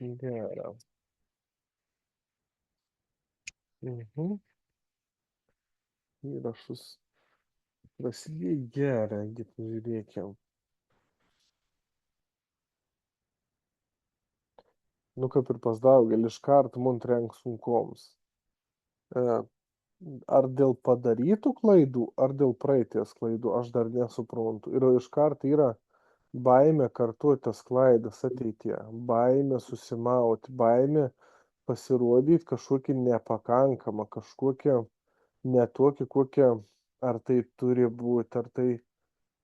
Gera. Mhm. Įrašus. Prasidėjo gera, gi pažiūrėkim. Nu, kaip ir pas daugelį, iškart mum trenk sunkoms. E, Ar dėl padarytų klaidų, ar dėl praeities klaidų, aš dar nesuprantu. Ir iškart yra baimė kartuoti tas klaidas ateityje. Baimė susimauti, baimė pasirodyti kažkokį nepakankamą, kažkokią netokį, kokią ar tai turi būti, ar tai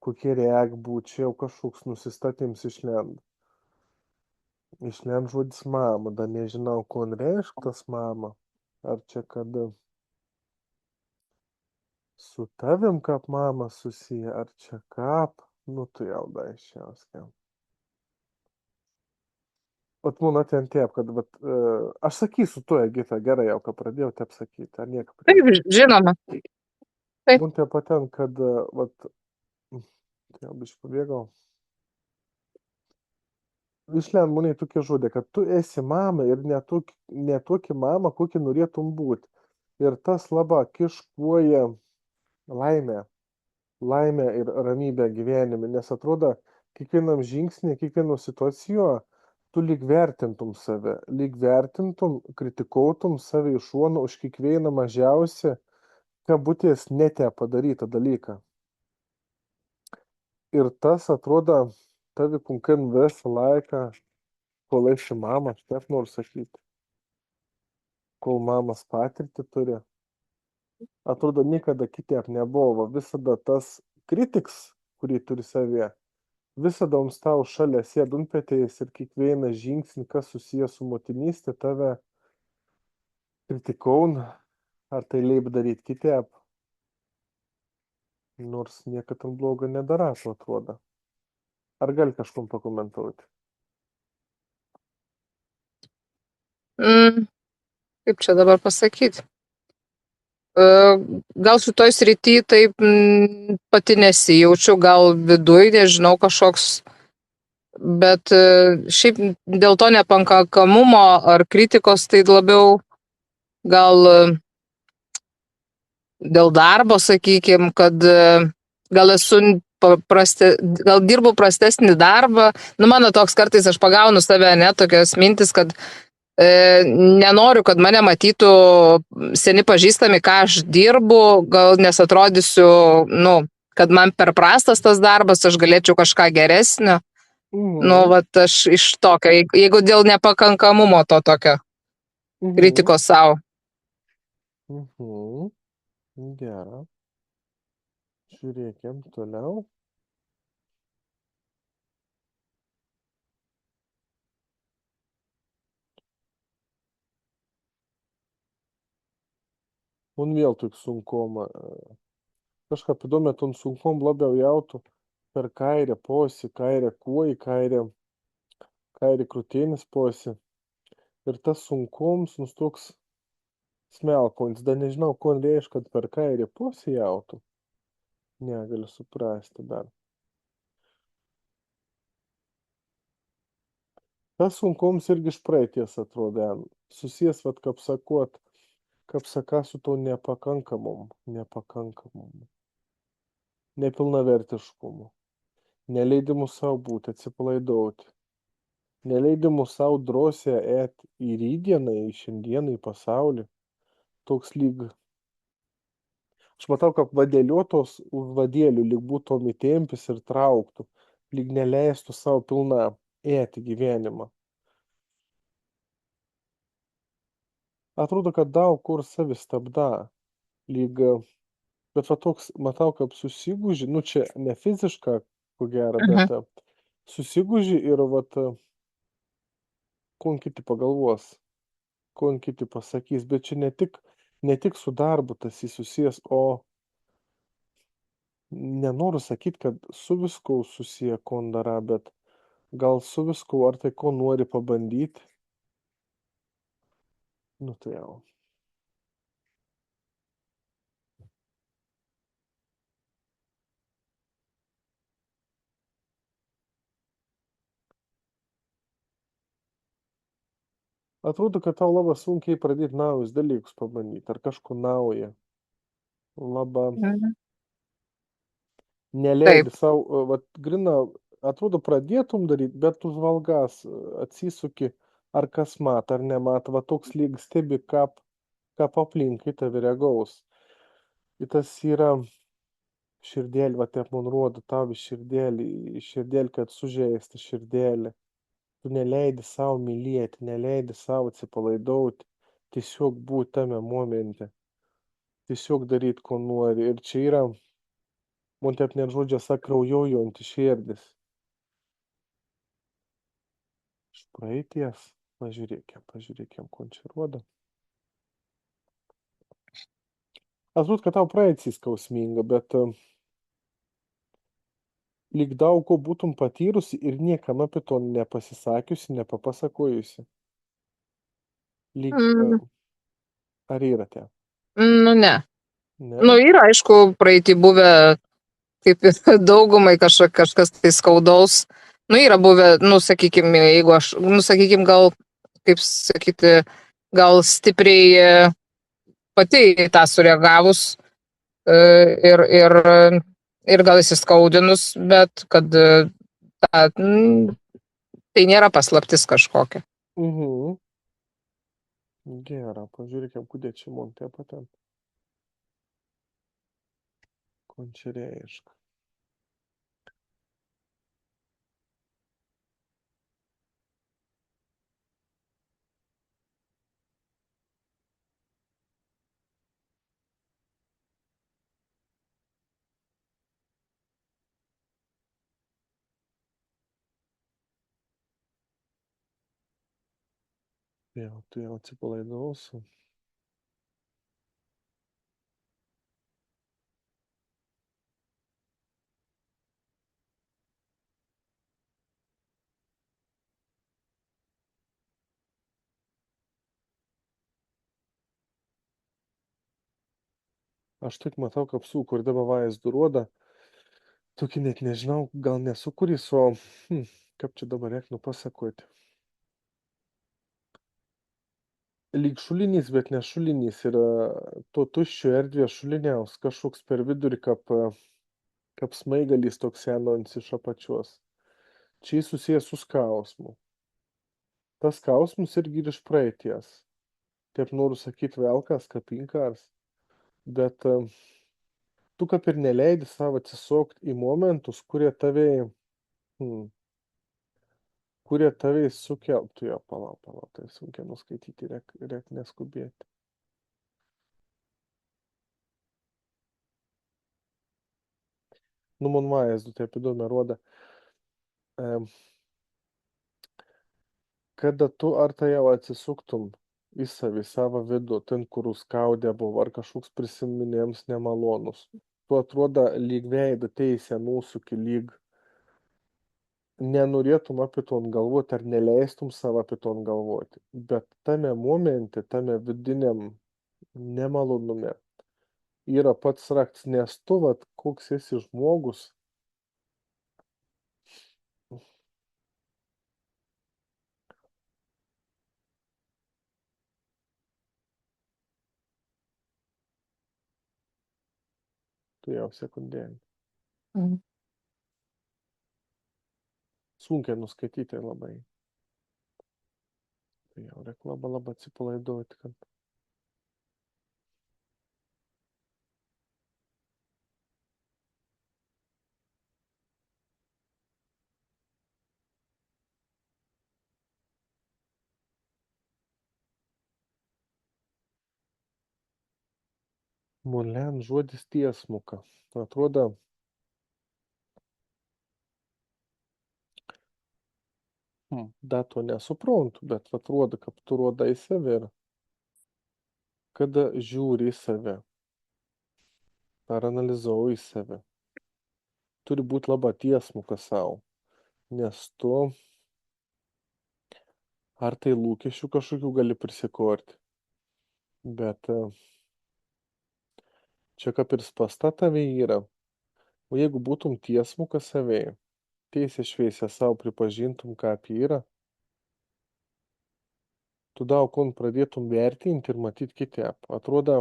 kokie reik būti, čia jau kažkoks nusistatyms išlenda. Išlenda žodis mama, dar nežinau, ko reiškia tas mama. Ar čia kada su tavim kaip mama susiję, ar čia kap, nu tu jau da iščiauskiam. Vat būna ten tiep, kad vat, aš sakysiu tu, Egita, gerai jau, ką pradėjau, taip sakyti, ar nieko prieš. Taip, žinoma. Taip. Būna tiep paten, kad, vat, tai jau biškį pabėgau. Išlenda būna tokie žodžiai, kad tu esi mama ir ne tokia mama, kokia norėtum būti. Ir tas labai kiškuoja laimę, laimę ir ramybę gyvenime, nes atrodo, kiekvienam žingsnį, kiekvieno situacijoje tu lyg vertintum save, lyg vertintum, kritikuotum save iš šono už kiekvieną mažiausią, kabutės nete padarytą dalyką. Ir tas atrodo, tavi kunkan visą laiką, kol esi mama, aš taip noriu sakyti, kol mamas patirtį turi, atrodo, niekada kitaip nebuvo, visada tas kritiks, kurį turi savyje, visada ums tau šalia sėdunpėtėjais ir kiekvieną žingsnį, kas susijęs su motinystė, tave kritikaun, ar tai leip daryt kitaip, nors niekad tam blogo nedarato, atrodo. Ar gali kažkom pakomentuoti? Mm, kaip čia dabar pasakyti? Gal šitoj srity taip pati nesijaučiu, gal viduj, nežinau, kažkoks, bet šiaip dėl to nepakankamumo ar kritikos, tai labiau gal dėl darbo, sakykime, kad gal esu gal dirbu prastesnį darbą. Nu, mano toks kartais aš pagaunu save, ne, tokios mintis, kad nenoriu, kad mane matytų seni pažįstami, ką aš dirbu, gal nes atrodysiu, nu, kad man per prastas tas darbas, aš galėčiau kažką geresnio. Nu, Mhm, vat aš iš tokio, jeigu dėl nepakankamumo to tokio mhm, kritikos savo. mhm, gera. Žiūrėkim toliau. Un vėl tik sunkum. Kažkaip įdomu, ton sunkum labiau jautų per kairę posį, kairę kuojį, kairį krūtinės posį. Ir tas sunkums, nus toks smelkonis, dar nežinau, ko reiškia, kad per kairę posį jautų. Negaliu suprasti dar. Tas sunkums irgi iš praeities atrodo, susijęs, vat, kaip saka, su to nepakankamumu, nepilnavertiškumu, neleidimu savo būti, atsipalaiduoti, neleidimu savo drąsiai eit į rytdieną, į šiandieną, į pasaulį. Toks lyg, aš matau, kaip vadėliotos už vadėlių, lyg būtų įtempęs ir trauktų, lyg neleistų savo pilną ėti gyvenimą. Atrodo, kad daug kur savistabda, lyg, bet va toks, matau, kaip susigūži, nu čia ne fiziška, ko gero, Mhm. bet susigūži ir vat, ko kiti pagalvos, ko kiti pasakys, bet čia ne tik su darbu tas susijęs, o nenoriu sakyt, kad su viskuo susiję kondara, bet gal su viskuo, ar tai ko nori pabandyt, nu tai jau. Atrodo, kad tau labai sunkiai pradėti naujus dalykus pabandyti, ar kažko naujo. Labai Mhm. Taip. neleidi savo, vat, grina, atrodo, pradėtum daryti, bet tu žvalgas, atsisuki, ar kas mat, ar nemat, va toks lyg stebi, kaip aplinkai tave reagaus. Ir tas yra širdelė, va taip man rodo, tau į širdelį, kad sužeista širdelė. Tu neleidi savo mylėti, neleidi savo atsipalaidauti, tiesiog būti tame momente, tiesiog daryti, ko nori. Ir čia yra, man taip net žodžias, kraujuojanti širdis. Iš praeities, pažiūrėkim, ko čia rodo. Atrodo, kad tau praeitis skausminga, bet lyg daug ko būtum patyrusi ir niekam apie to nepasisakiusi, nepapasakojusi. Lyg, Mm, ar yra te? nu, ne. Nu, Ne? yra, aišku, praeitį buvę, kaip ir daugumai kažkas tai skaudaus. Nu, yra buvę, nu, sakykime, jeigu aš, nu, sakykime, gal, kaip sakyti, gal stipriai pati į tą sureagavus e, ir gal įsiskaudinus, bet kad tai nėra paslaptis kažkokia. Mhm. Gera, pažiūrėkim, kodėl čia man taip patent. Ko čia reiškia. Tu jau atsipalaidausi. Aš tik matau, kaip sukurdama vaizdą rodo. Tokį net nežinau, gal nesukuris, o kaip čia dabar reiktų pasakoti. Lyg šulinys, bet ne šulinys. Ir to tuščio erdvės šuliniaus kažkoks per vidurį, kaip smaigalys toks senonsi iš apačios. Čia jis susijęs su skausmu. Tas skausmus irgi ir iš praeities. Taip noriu sakyti velkas, kapinkars. Bet tu kaip ir neleidi savo atsisokti į momentus, kurie tave sukeltų jo, palauk, tai sunkiai nuskaityti, reik neskubėti. Nu, man vaizdu taip įdomi rodo. Em, Kada tu ar tai jau atsisuktum į savo vidų, ten, kur skaudė buvo, ar kažkoks prisiminėms nemalonus. Tu atrodo lyg veidą teisę nusukį, lyg nenorėtum apie to galvoti, ar neleistum savo apie to galvoti. Bet tame momente, tame vidiniam nemalonume yra pats raktas, nes tu, vat, koks esi žmogus, tu jau sekundėlį. Mhm. Sunkiai nuskaityti labai. Tai jau reikia labai atsipalaiduoti, kad mulen žodis tiesmuka. Atrodo, dar to nesuprantu, bet atrodo, kad tu rodai save ir kada žiūri į save, ar analizuoji save, turi būti labai tiesmuka savo, nes tu ar tai lūkesčių kažkokių gali prisikorti, bet čia kaip ir spasta tave yra, o jeigu būtum tiesmuka savei, tiesiai šviesiai savo pripažintum, ką apie yra, tu daug kon pradėtum vertinti ir matyti kitaip. Atrodo,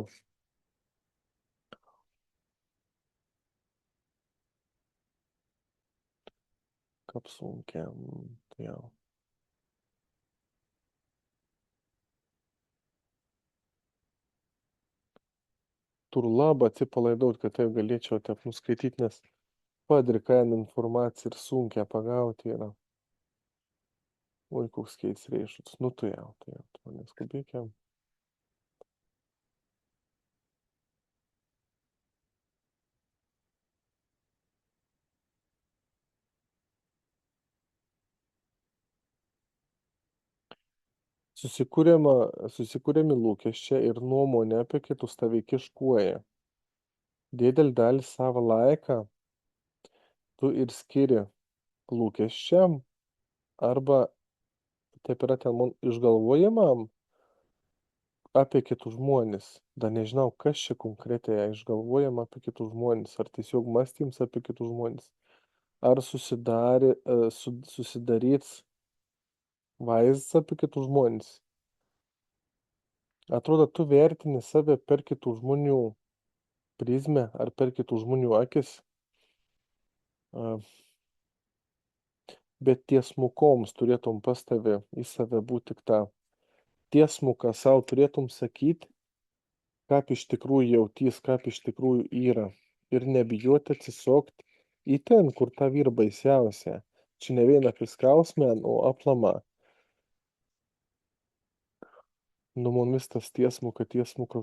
kaip sunkia. Tai jau. Tur labai atsipalaidaut, kad tai galėčiau taip nuskaityti, nes padrikain informaciją ir sunkia pagauti yra. Oi, koks keis reišus. Nu, tai jau, tu neskubėkiam. Susikūrėmi lūkesčiai ir nuomonė apie kitus tave kiškuoja. Didelį dalį savo laiką tu ir skiri lūkesčiam arba taip yra ten išgalvojimam apie kitus žmones. Dar nežinau, kas čia konkrečiai išgalvojama apie kitus žmones. Ar tiesiog mąstyms apie kitus žmones. Ar susidaryts vaizdas apie kitus žmones. Atrodo, tu vertini save per kitų žmonių prizmę ar per kitų žmonių akis. Bet tiesmukoms turėtum pas tave į save būti tik tą tiesmuką savo turėtum sakyti, kaip iš tikrųjų jautys, kaip iš tikrųjų yra. Ir nebijoti atsisokti į ten, kur ta vyr baisiausia. Čia ne vien apie skausmę, o aplama. Nu, mumis tas tiesmuka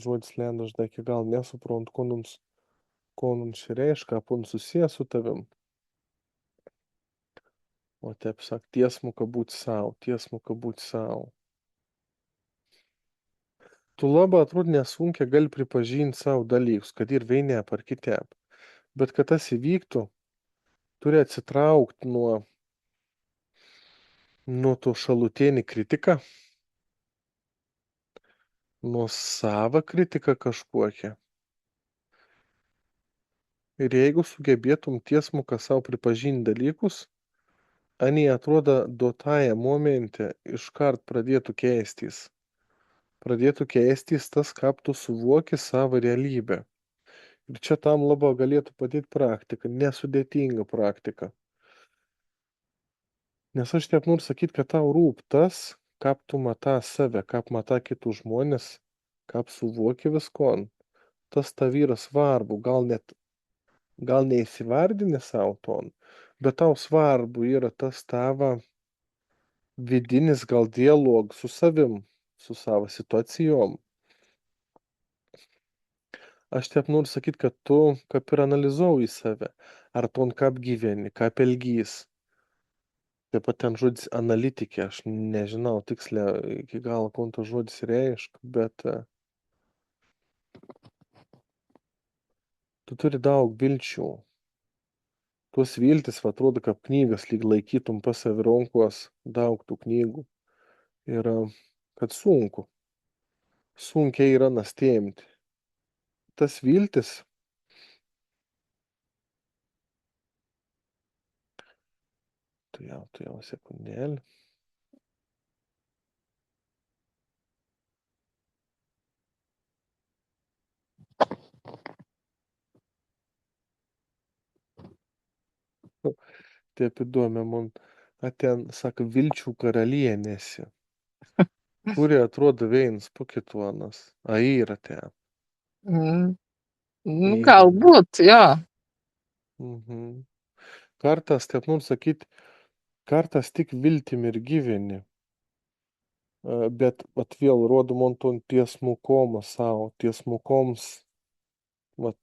žodis lenda, aš dar iki gal nesuprantu, ko mums reiškia, kaip mums susijęs su tavim. O taip sak, tiesmuka būti savo. Tu labai atrodo nesunkiai gali pripažinti savo dalykus, kad ir vienep ar kitep. Bet kad tas įvyktų, turi atsitraukti nuo to šalutinį kritiką, nuo savo kritiką kažkokią. Ir jeigu sugebėtum tiesmuką savo pripažinti dalykus, ani atrodo duotaja momente iškart pradėtų keistis. Pradėtų keistis tas, kaip tu suvoki savo realybę. Ir čia tam labai galėtų padėti praktika, nesudėtinga praktika. Nes aš taip noriu sakyti, kad tau rūp tas, kaip tu matai save, kaip matai kitus žmonės, kaip suvoki viskon. Tas tav yra svarbu, gal neįsivardini savo ton, bet tau svarbu yra tas tavo vidinis gal dialog su savim, su savo situacijom. Aš taip noriu sakyti, kad tu kaip ir analizuoji save, ar ton kaip gyveni, kaip elgys. Taip pat ten žodis analitikė, aš nežinau tiksliai iki galo, ko tas žodis reiškia, bet tu turi daug vilčių. Tuos viltis, atrodo, kaip knygas, lyg laikytum pas savi rankos daug tų knygų. Ir kad sunku. Sunkiai yra nastėmti. Tas viltis, tu jau sekundėlį. Taip įdomi, man ten, sako, vilčių karalienėsi, kuri atrodo viens po kituonas. A yra ten. Nu, Yra. galbūt, jo. Mhm. Kartas, taip noriu sakyti, kartas tik viltim ir gyveni. Bet vėl rodom ant ton tiesmukomo savo, tiesmukoms,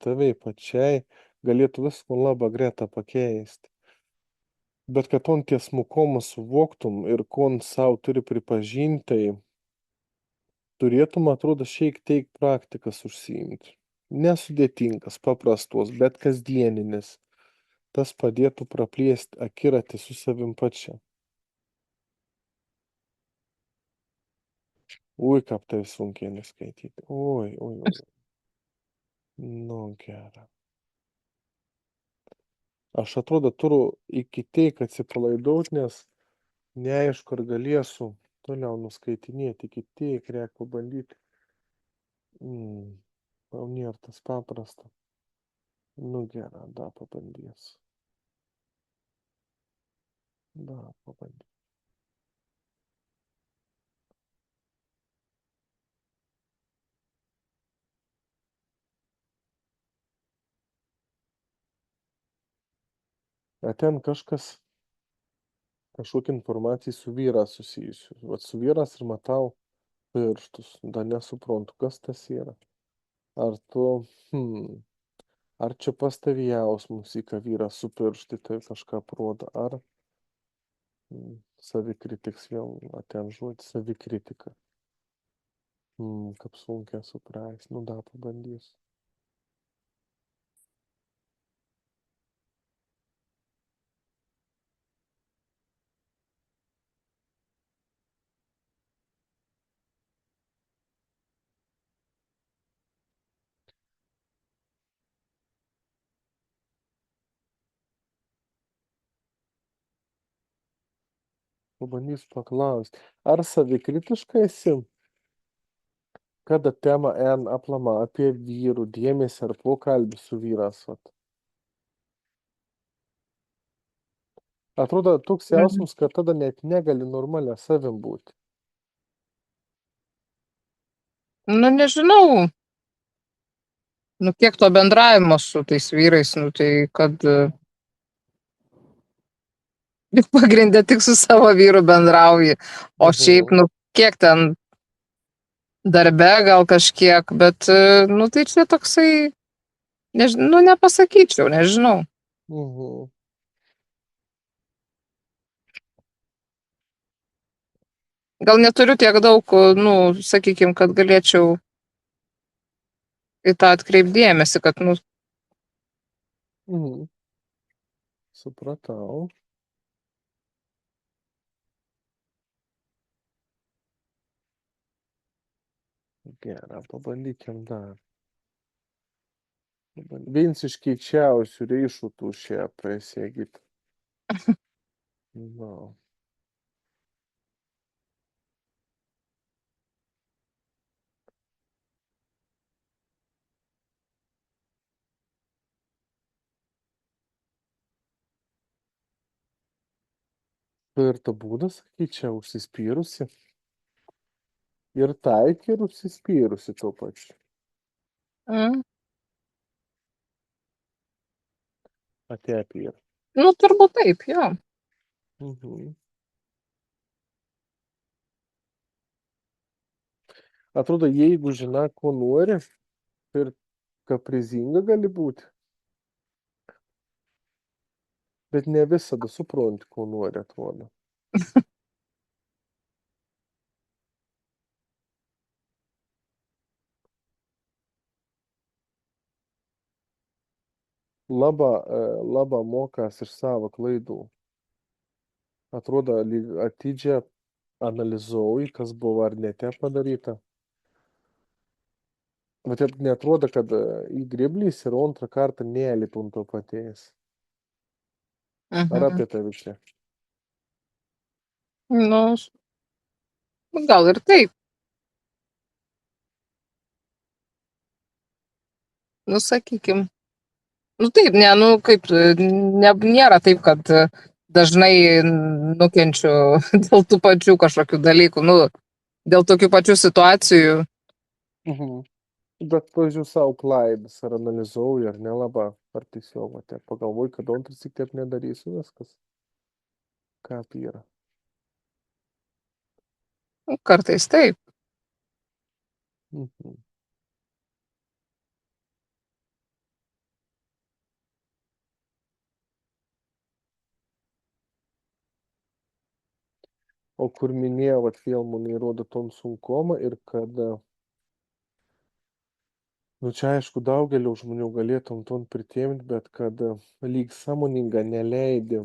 tavai pačiai galėtų visko labai greta pakeisti. Bet kad ton tiesmukomą suvoktum ir kon savo turi pripažinti, tai turėtum, atrodo, šiek tiek praktikas užsiimti. Nesudėtingas, paprastos, bet kasdieninis. Tas padėtų praplėsti akiratį su savim pačia. Ui, kaip tai sunkiai neskaityti. Oi. Nu, gera. Aš atrodo turiu iki tiek atsipalaiduot, nes neaišku, ar galėsiu toliau nuskaitinėti, kiti, reik pabandyti. Gal nėra tas paprasta. Nu gerą, da pabandys. Da, pabandys. A ten kažkokia informacija su vyras susijusi. Vat su vyras ir matau pirštus. Da nesuprantu, kas tas yra. Ar ar čia pas tavį jausmus, į ką vyras su pirštai tai kažką aprodo, ar savikritiks vėl, ten žodis savikritika. Kaip sunkiai suprast. Nu da, pabandys. Pabandys paklausti. Ar savikritiškai esi, kada tema eina aplamai apie vyrų dėmesį ar pokalbį su vyras? Vat. Atrodo, toks jausmas, kad tada net negali normaliai savim būti. Nu, nežinau. Nu, kiek to bendravimo su tais vyrais, nu, tai kad pagrindė tik su savo vyru bendrauji. O šiaip, nu, kiek ten darbe gal kažkiek, bet, nu, tai čia toksai, nu, nepasakyčiau, nežinau. Gal neturiu tiek daug, nu, sakykim, kad galėčiau į tą atkreipdėmėsi, kad, nu. Supratau. Gerą, pabandykim dar. Viens iš keičiausių riešutų šią prasėgit. Nu. Ir to būdas, sakyčiau, užsispyrusi. Ir taikė, ir užsispyrusi tuo pačiu. Atėjo. Nu, turbūt taip, jo. Atrodo, jeigu žina, ko nori, ir kaprizinga gali būti. Bet ne visada supranti, ko nori, atrodo. Laba mokas iš savo klaidų. Atrodo, atidžiai analizuoji, kas buvo ar nete padaryta. Bet neatrodo, kad įgriblys ir antrą kartą nelipum to paties. Ar apie tai čia? Nu, gal ir taip. Nu, sakykim. Nu, taip, ne, nu, kaip, nėra taip, kad dažnai nukenčiu dėl tų pačių kažkokių dalykų, nu, dėl tokių pačių situacijų. Bet, pavyzdžiui, savo klaidas, ar analizuoju, ar nelaba, ar tiesiog, pagalvoju, kad antras tik taip nedarysiu viskas. Ką yra? Kartais taip. O kur minėjo, vat filmų neįrodo tom sunkumą ir kad, nu čia aišku, daugelio žmonių galėtum ton pritimti, bet kad lyg sąmoninga neleidi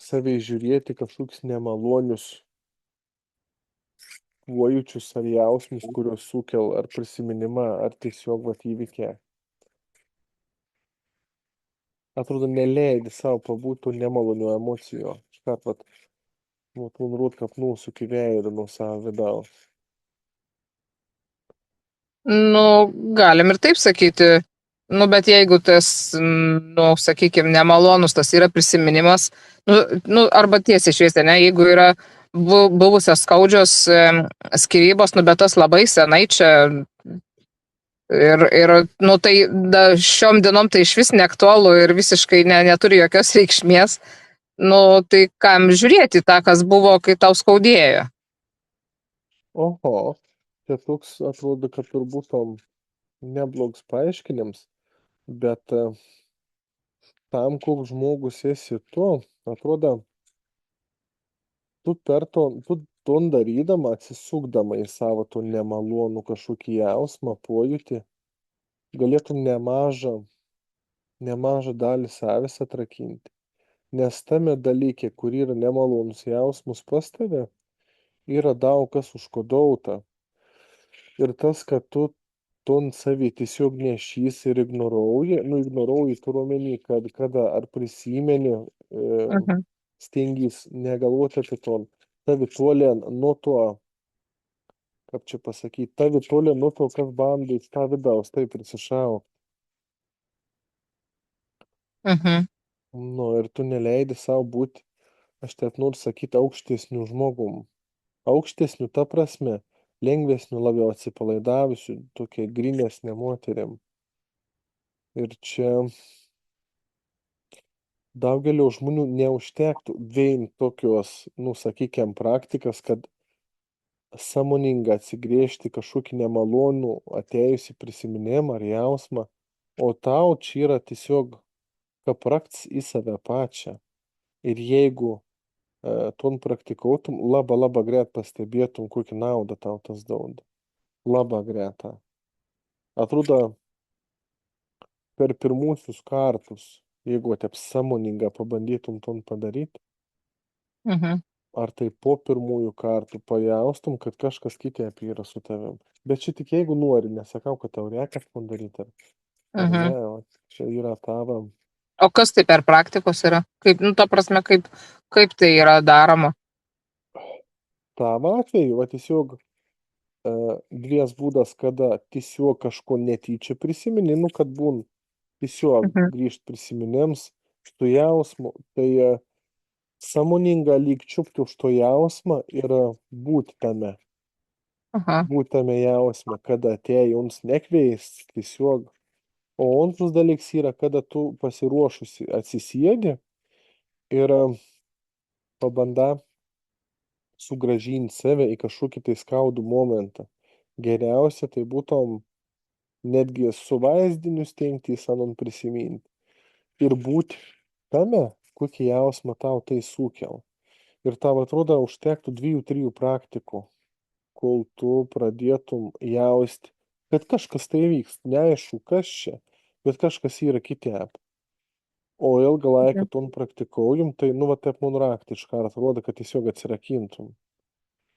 savai žiūrėti kažkokius nemalonius pojūčius ar jausmus, kurios sukel ar prisiminimą, ar tiesiog vat įvykę. Atrodo, neleidi savo pabūtų nemalonių emocijų. Iškart vat Вот он рот копнулся к veidu nuo savo vidaus. Nu, galim ir taip sakyti. Nu, bet jeigu tas, nu, sakykime, nemalonus tas yra prisiminimas, arba tiesiai šviesiai, ne, jeigu yra buvusios skaudžios skyrybos, nu, bet tas labai senai čia ir nu, tai šiom dienom tai iš vis neaktualu ir visiškai neturi jokios reikšmės, nu, tai kam žiūrėti tą, kas buvo, kai tau skaudėjo. Oho, čia toks atrodo, kad turbūt neblogs paaiškinimas, bet tam, koks žmogus esi tu, atrodo, tu ton darydama, atsisukdama į savo to nemalonų kažkokį jausmą, pojūtį, galėtum nemažą dalį savęs atrakinti. Nes tame dalyke, kur yra nemalonus jausmus pas tave, yra daug kas užkodauta. Ir tas, kad tu ton savį tiesiog nešys ir ignoruoji turiu omeny, kad kada ar prisimeni, Mhm. stengys negalvoti apie ton, tavi tolė nuo to, kaip čia pasakyti, tavi tolė nuo to, kas bando į tą vidaus, taip prisišaukt. Mhm. Nu, ir tu neleidi savo būti, aš taip noriu sakyti, aukštesnių žmogum. Aukštesnių ta prasme, lengvesnių, labiau atsipalaidavusių, tokia grynesnė moterim. Ir čia daugelio žmonių neužtektų vien tokios, nu, sakykim, praktikas, kad sąmoningai atsigręžti kažkokį nemalonų atėjusį prisiminimą ar jausmą, o tau čia yra tiesiog kaip raktas į save pačią. Ir jeigu ton praktikautum, labai greit pastebėtum, kokią naudą tau tas duoda. Labai greitą. Atrodo, per pirmuosius kartus, jeigu taip sąmoningai pabandytum ton padaryti, Mhm. ar tai po pirmųjų kartų pajaustum, kad kažkas kitai yra su tavim. Bet čia tik jeigu nori, nesakau, kad tau reikia kažką daryti, ar ne, Mhm. o čia yra tavo. O kas tai per praktikos yra? Kaip, nu, ta prasme, kaip tai yra daroma? Tavo atveju, va tiesiog dvies būdas, kada tiesiog kažko netyčia prisimeni, nu, kad būn tiesiog Mhm. grįžt prisiminims, su jausmu, tai sąmoninga lyg čiupti už to jausmą ir būti tame. Aha. Būti tame jausme, kada atėjo jums nekveis, tiesiog. O antras dalykas yra, kada tu pasiruošusi atsisėdi ir pabanda sugrąžinti save į kažkokį tai skaudų momentą. Geriausia tai būtum netgi su vaizdiniu stengtis anon prisiminti. Ir būti tame, kokį jausmą tau tai sukel. Ir tau atrodo užtektų 2-3 praktikų, kol tu pradėtum jausti, kad kažkas tai vyks. Neaišku, kas čia, bet kažkas yra kitaip. O ilgą laiką Mhm. ton praktikaujam, tai, nu, va, taip man raktiškai atrodo, kad tiesiog atsirakintum.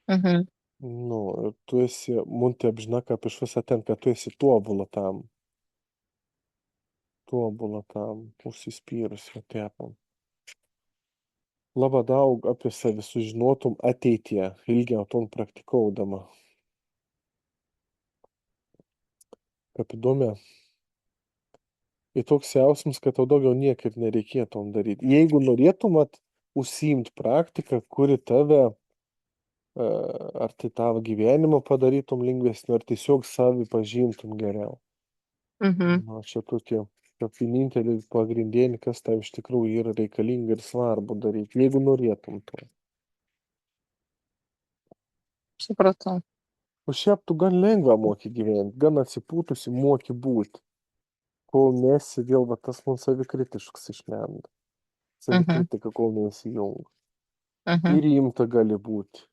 Mhm. Nu, ir tu esi, mun taip žinai, kaip iš visą ten, kad tu esi tobula tam, užsispyrus, va, tepam. Labai daug apie save sužinotum ateityje, ilgiau ton praktikaudama. Kaip įdomu. Ir toks jausmas, kad tau daugiau niekaip nereikėtų daryti. Jeigu norėtumat užsiimt praktiką, kuri tave, ar tai tavo gyvenimą padarytum lengvesniu, ar tiesiog savį pažintum geriau. Mhm. Na, čia tokie, kaip vienintelį pagrindinį, kas tau iš tikrųjų yra reikalinga ir svarbu daryti, jeigu norėtum to. Supratau. O šiaip tu gan lengva moki gyventi, gan atsipūtusi moki būti, kol nesi vėl va tas man savikritiškas išlenda. Mhm. Savikritika, kol nesijungi. Mhm. Ir rimta gali būti,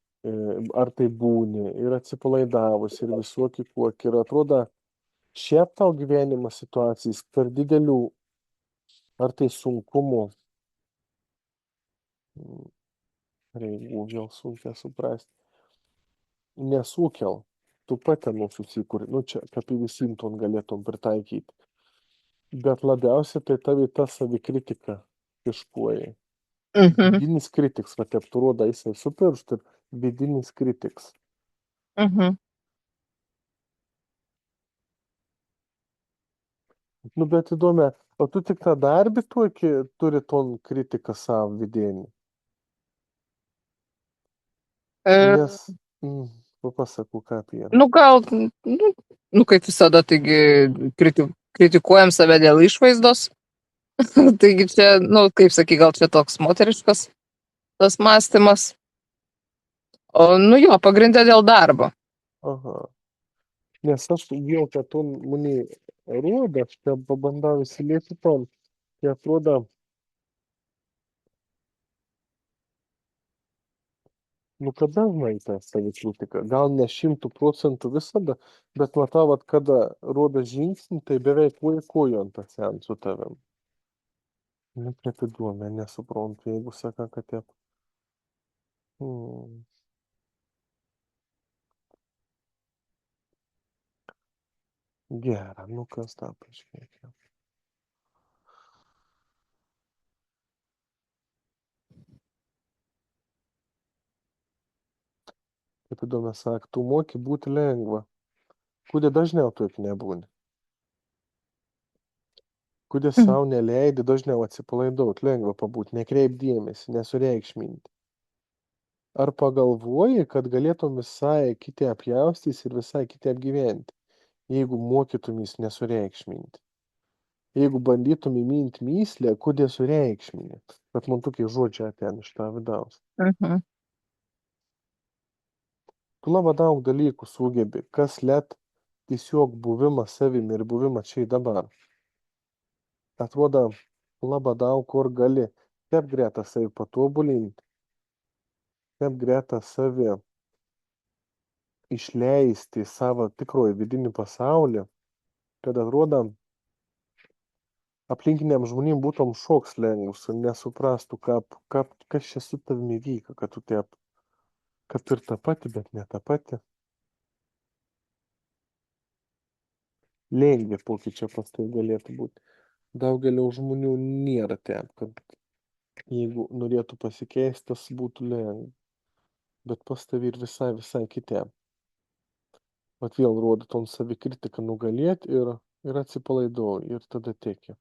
ar tai būni, ir atsipalaidavus, ir visokių kuok. Ir atrodo, šiaip tau gyvenimo situacijas per didelių, ar tai sunkumų, reikia vėl sunkia suprasti, nesukel. Tu pati susikuri, nu čia, kaip į visim ton galėtum pritaikyti. Bet labiausiai tai tavi ta savikritika išpuoja. Mhm. Vidinis kritiks, va taip tu rodo, jisai su pirštu ir vidinis kritiks. Mhm. Nu, bet įdomu, o tu tik tą darbį tokį turi ton kritiką savo vidinį. E, Nes, papasakau, ką apie ją. Nu, gal, nu, kaip visada, taigi kritikuojam save dėl išvaizdos. Taigi čia, nu, kaip sakai, gal čia toks moteriškas tas mąstymas. O, nu jo, pagrindė dėl darbo. Aha. Nes aš jau, kad tu mane rodo, aš čia pabandau įsilieti ton, tai atrodo, nu, kad dažnai ta savikritika, gal ne 100% visada, bet matau, vat, kada rodo žingsnį, tai beveik kojon pasiant su tavim. Nu, kaip įdomu, nesuprantu, jeigu saka, kad taip. Hmm. Gera, nu kas tą pažiūrėkime. Kaip įdomu, sak, tu moki būti lengva. Kurie dažniau taip nebūni. Kurie sau neleidi dažniau atsipalaiduot, lengva pabūt, nekreip dėmesį, nesureikšminti. Ar pagalvoji, kad galėtum visai kiti apjaustys ir visai kiti apgyventi, jeigu mokytumys nesureikšminti? Jeigu bandytum įminti myslę, kodėl sureikšmini? Bet man tokie žodžiai ateina iš tą vidaus. Mhm. Tu labai daug dalykų sugebi, kas let tiesiog buvimą savimi ir buvimą čia ir dabar. Atrodo, labai daug kur gali taip greta savi patobulinti, taip greta savi išleisti į savo tikroji vidinį pasaulį, kad atrodo, aplinkiniam žmonėm būtum šoks lengvas ir nesuprastų, kas čia su tavimi vyka, kad tu taip, kad ir ta pati, bet ne ta pati. Lengvi pokyčiai pas tai galėtų būti. Daugelio žmonių nėra taip, kad jeigu norėtų pasikeisti, tas būtų lengva. Bet pas tavį ir visai kitiem. Vat vėl rodo ton savikritiką nugalėti ir atsipalaiduoji ir tada teki.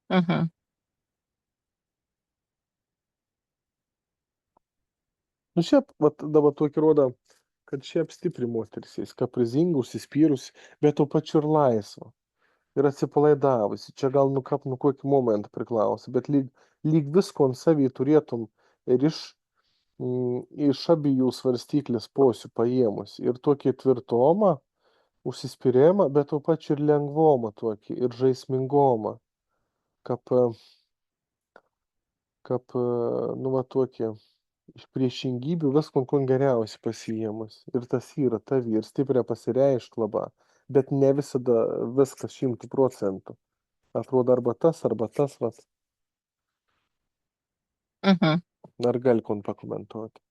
Mhm. Nu šiaip, vat dabar tokį rodo, kad šiaip stipri moteris, jis kaprizinga, užsispyrusi, bet tuo pačiu ir laisva. Ir atsipalaidavusi. Čia gal nu kokį momentą priklauso, bet lyg visko ant savį turėtum ir iš abiejų svarstyklės posių paėmus. Ir tokį tvirtomą, užsispyrėjimą, bet tuo pačiu ir lengvomą tokį, ir žaismingomą. Kap, nu va tokį iš priešingybių visko ko geriausiai pasiėmus. Ir tas yra tavi, ir stipriai pasireišk labai. Bet ne visada viskas 100%. Atrodo arba tas, vat. Mhm. Ar gali kon pakomentuoti?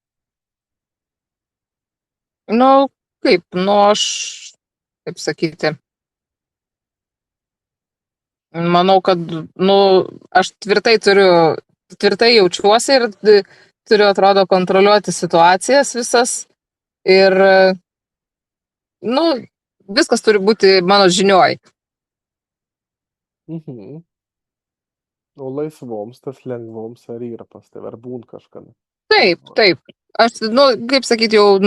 Nu, kaip, nu, aš, kaip sakyti, manau, kad, nu, aš tvirtai jaučiuosi ir turiu, atrodo, kontroliuoti situacijas visas. Ir, nu, viskas turi būti mano žinioj. Mhm. O laisvoms, tas lengvoms ar yra pas tave, ar būn kažkada? Taip, taip. Aš, nu, kaip sakyti, jau,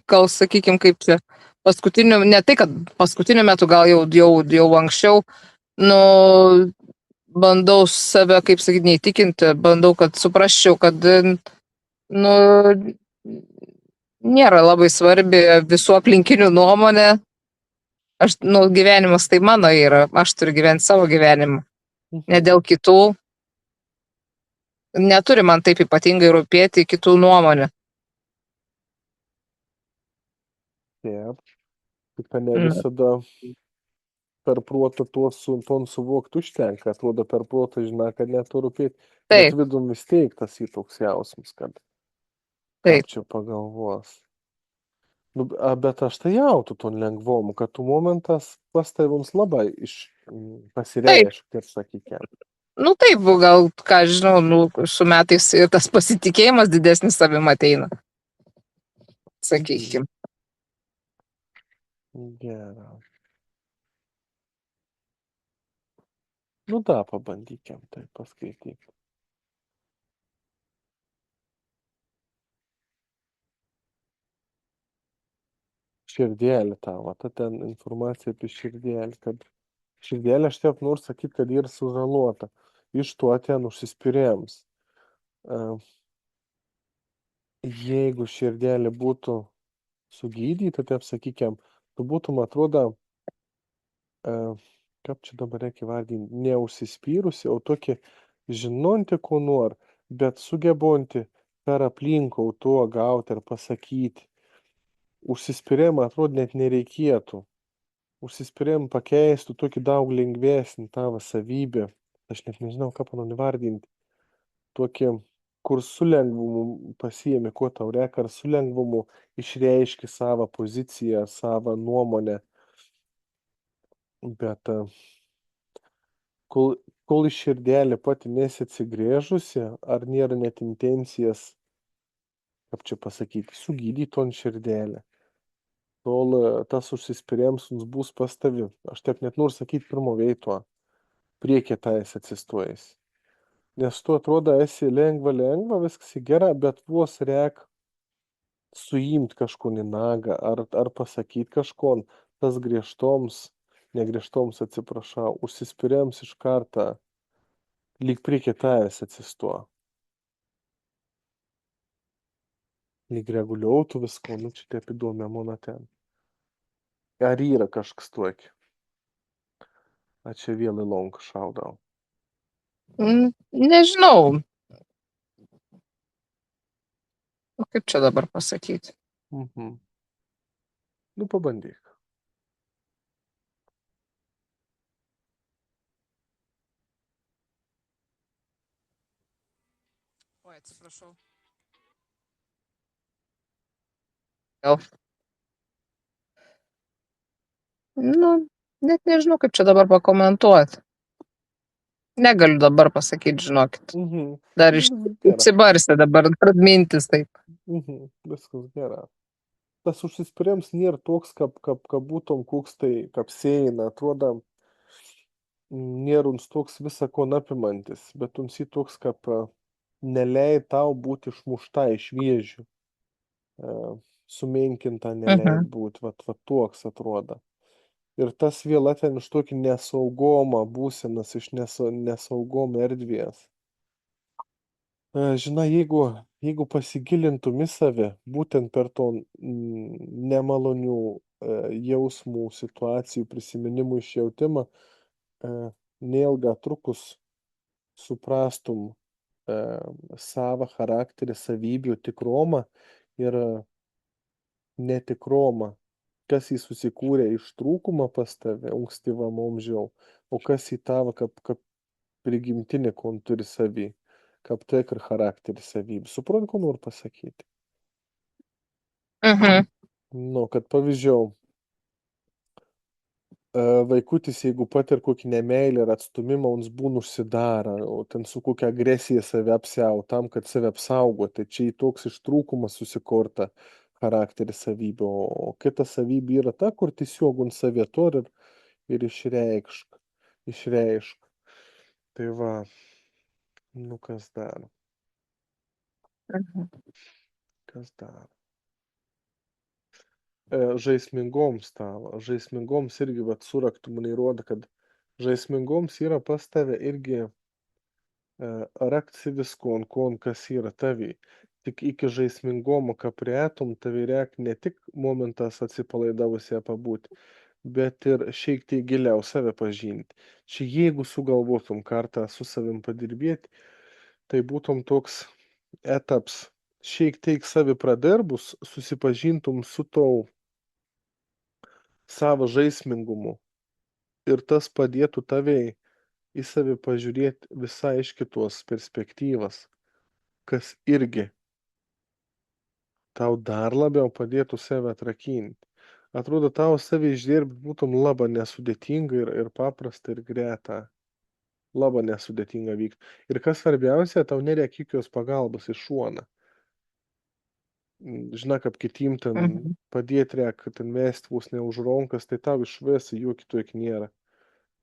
gal sakykim, kaip čia, paskutiniu, ne tai, kad paskutiniu metu, gal jau anksčiau, nu, bandau save, kaip sakyti, neįtikinti, bandau, kad suprasčiau, kad, nu, nėra labai svarbi visų aplinkinių nuomonė. Aš, nu, gyvenimas tai mano yra, aš turiu gyventi savo gyvenimą, ne dėl Mhm. kitų. Neturi man taip ypatingai rūpėti kitų nuomonė. Taip. Tik ne Mm. visada per protą ton suvokt užtenka. Atrodo, per protą žinai, kad netu rūpėti. Bet Taip, vidum vis tiek tas toks jausmas, kad ką taip, čia pagalvos. Nu, bet aš tai jautu ton lengvomu, kad tu momentas pas tavums labai taip. pasireiškia, ir sakykime. Nu taip, gal, ką žinau, nu, su metais ir tas pasitikėjimas didesnis savim ateina, Mhm. sakykime. Gerai. Nu da, pabandykim tai paskaityti. Širdelė tavo, ta ten informacija apie širdelę, kad širdelė, aš taip noriu sakyti, kad ji yra sužalota. Iš to ten užsispyrėjams. Jeigu širdelė būtų sugydyta, taip sakykim, tu būtum, atrodo, kaip čia dabar reikia vardinti, neužsispyrusi, o tokia žinonti, ko nori, bet sugebonti per aplinkų tuo gauti ir pasakyti. Užsispyrėjimą, atrodo, net nereikėtų. Užsispyrėjimą pakeistų tokį daug lengvesnį tavo savybę. Aš net nežinau, ką panon vardinti. Tokį, kur su lengvumu pasiemi, ko tau reikia, ar su lengvumu išreiški savo poziciją, savo nuomonę. Bet kol į širdelę pati nesi atsigrėžusi, ar nėra net intencijas, kaip čia pasakyti, sugydyti ton širdelę, tol tas užsispyrėjimas mums bus pas tavi. Aš taip net noriu sakyti pirmo veito, priekį tais atsistojęs. Nes tu atrodo esi lengva, viskas į gerą, bet vos reik suimt kažkon į nagą, ar pasakyt kažkon, tas griežtoms, negriežtoms atsiprašau, užsispyrėms iš karto, lyg priekį tais atsisto. Lyg reguliuotų visko, nu čia taip įdomi mano ten. Ar yra kažkas tokio? A čia vėl į lonką šaudau. Nežinau, o kaip čia dabar pasakyti. Mhm. Nu, pabandyk. Oi, atsiprašau. Gal. Nu, net nežinau, kaip čia dabar pakomentuoti. Negaliu dabar pasakyti, žinokit. Mhm. Dar Nu, gera. išsibarstė dabar mintis taip. Mhm. Viskas gera. Tas užsispyrėjimas nėra toks, kad būtum koks tai kapsėjina, atrodo, nėra uns toks visa ko apimantis, bet uns jį toks, kad neleid tau būti išmušta iš vėžių, sumenkinta neleid Mhm. būti, va toks atrodo. Ir tas vėl atveria iš tokį nesaugomą būsenas, iš nesaugom erdvės. Žinai, jeigu pasigilintum į save, būtent per to nemalonių jausmų, situacijų, prisiminimų išjautimą, neilga trukus suprastum savo charakterį, savybių tikromą ir netikromą, kas jį susikūrė iš trūkumo pas tave ankstyvam amžiau, o kas į tavo kaip prigimtinį kon turi savy, kaip tiek ir charakterį savybių. Suprant, ko noriu pasakyti? Mhm. Nu, kad pavyzdžiui, vaikutis, jeigu patir kokį nemeilę ir atstumimą, uns būna užsidara, o ten su kokia agresija save apsiau, tam, kad save apsaugo, tai čia į toks iš trūkumas susikorta charakteris savybė, o kita savybė yra ta, kur tiesiog uns savietor ir išreišk. Tai va, nu kas dar, Mhm. kas dar. Žaismingoms tavo, žaismingoms irgi, vat, suraktų man įrodo, kad žaismingoms yra pas tave irgi rakti viskon, kas yra tavi. Tik iki žaismingumo, ką prietum, tavi reik ne tik momentas atsipalaidavusi pabūti, bet ir šiek tiek giliau save pažinti. Čia jeigu sugalvotum kartą su savim padirbėti, tai būtum toks etaps. Šiek tiek savi pradarbus, susipažintum su tau savo žaismingumu. Ir tas padėtų tavei į save pažiūrėti visai iš kitos perspektyvos, kas irgi tau dar labiau padėtų save atrakinti. Atrodo, tau save išdirbti būtum labai nesudėtinga ir paprasta ir greta. Labai nesudėtinga vykti. Ir kas svarbiausia, tau nereikia jokios pagalbos iš šono. Žinai, kaip kitim ten Mhm. padėti reikia, ten mesti vos ne už rankas, tai tau išvis jokių tokių nėra.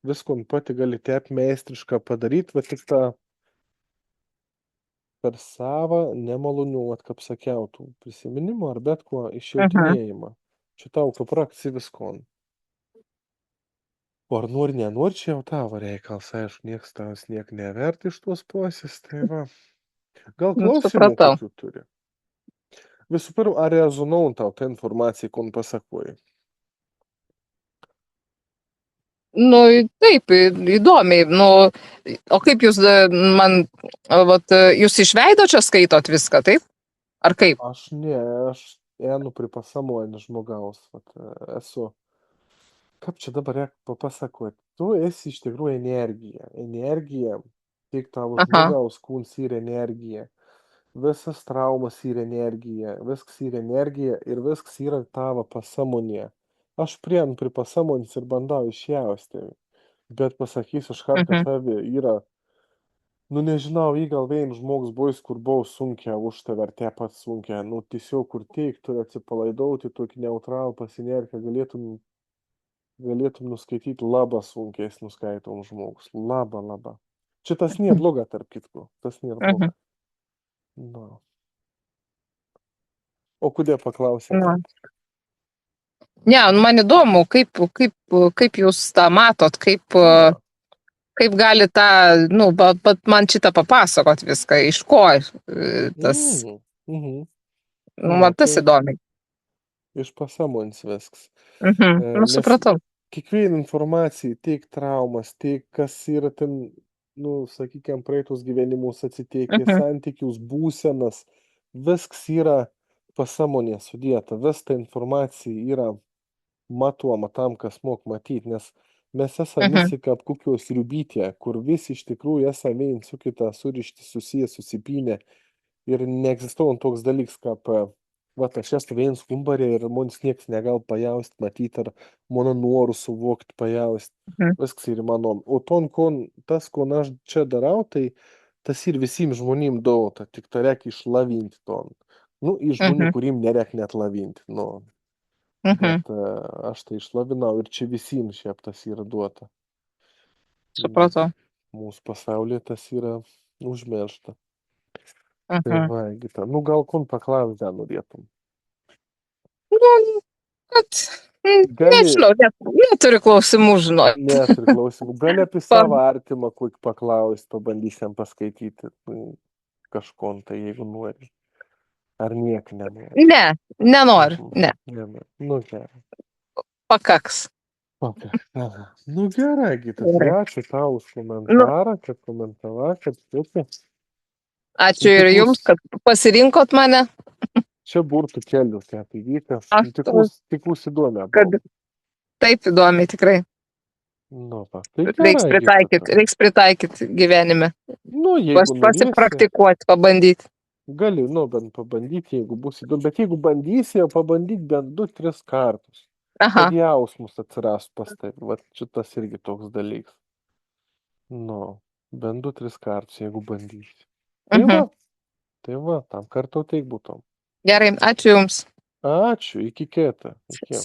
Visko pati gali tep meistrišką padaryti, va tik tą per savą nemalonių, vat kaip sakiau, tų prisiminimų ar bet kuo Mhm. išjautinėjimą. Čia tau kaip praktici viskon. O ar nori, nenori, čia jau tavo reikalas, aišku, nieks tavęs niek nevert iš tos pusės, tai va. Gal Nu, klausimų supratau. kokių turi? Visų pirma, ar rezonau tau tą informaciją, kon pasakoji? Nu, taip, įdomiai. Nu, o kaip jūs man, vat, jūs iš veido čia skaitot viską, taip? Ar kaip? Aš ne, aš einu prie pasamonio žmogaus, vat, esu. Kaip čia dabar reik papasakot? Tu esi iš tikrųjų energija. Energija, tik tavo Aha. žmogaus kūns yra energija. Visas traumas yra energija, viskas yra energija ir viskas yra tavo pasąmonėje. Aš prieinu prie pasąmonės ir bandau išjausti, bet pasakysiu iškart, kad Mhm. tavi yra, nu nežinau, jį gal vien žmogus buvęs, kur buvo sunkia už tave, ar te pats sunkia, nu tiesiog kur teik, turi atsipalaidauti, tokį neutralų pasinerkę, galėtum nuskaityti labą sunkiais nuskaitom žmogus. Labą. Čia tas nėra bloga, tarp kitko, tas nėra Mhm. bloga. Nu. O kodėl paklausė Nu. taip? Ne, nu, man įdomu, kaip jūs tą matot, Na. kaip gali tą, nu, man šitą papasakot viską, iš ko tas, Mhm. nu, Na, man tas tai įdomi. iš pasąmonės viskas. Mhm. Nu, Nes supratau. kiekviena informacija, tiek traumas, tiek kas yra ten, nu, sakykime, praeitus gyvenimus atsiteikę, Mhm. santykius, būsenas, viskas yra pasąmonė sudėta, vis ta informacija yra matuoma tam, kas mok matyti, nes mes esame Mhm. visi kaip kokios riubytė, kur visi iš tikrųjų esame viens su kita surišti, susiję, susipynę ir neegzistuoja toks dalykas, kaip, va, aš esu viens kumbarė ir mums nieks negal pajaust, matyti ar mano norų suvokti, pajaust. Mhm. Viskas yra mano. O tas, ko aš čia darau, tai tas ir visiems žmonėms duota, tik tai reikia išlavinti ton. Nu, iš žmonių, Mhm. kuriem nereikia net lavinti, nu. Mhm. Bet aš tai išlavinau ir čia visiems šiaip tas yra duota. Nes Supratau. mūsų pasaulyje tas yra užmiršta. Tai Mhm. va, Gita, nu gal kon paklaust dar norėtum. Nu, kad, Gali, nežinau, neturiu klausimų, žinot. neturi klausimų, gali apie Pa- savo artimą kokį paklaust, pabandysim paskaityti kažkon, tai jeigu nori. Ar niek nenori. Ne, nenoriu, Mhm. ne, Nenori. Nu gerai. pakaks. Okay. Aha. Nu gerai, Gita, tai Gerai. ačiū tau už Nu, komentarą, kad komentavai, kad supi. ačiū ir jums, kad pasirinkot mane. Čia burtų kelius, tai vykas. Aš Tikus įdomi kad buvo. taip įdomiai tikrai. Nu, va. Tai gerai, Gita. Reiks pritaikyti gyvenime. Nu, jeigu norėsi, Pasipraktikuoti, pabandyti. gali, nu, bent pabandyti, jeigu bus įdomu. Bet jeigu bandysi, jau pabandyk bent 2-3 kartus. Aha. Kad jausmus atsirastų pas tai. Va, šitas irgi toks dalykas. Nu, bent 2-3 kartus, jeigu bandysi. Mhm. Tai va, tam kartu teik būtum. Gerai, ačiū jums. Ačiū, iki kitą. Iki.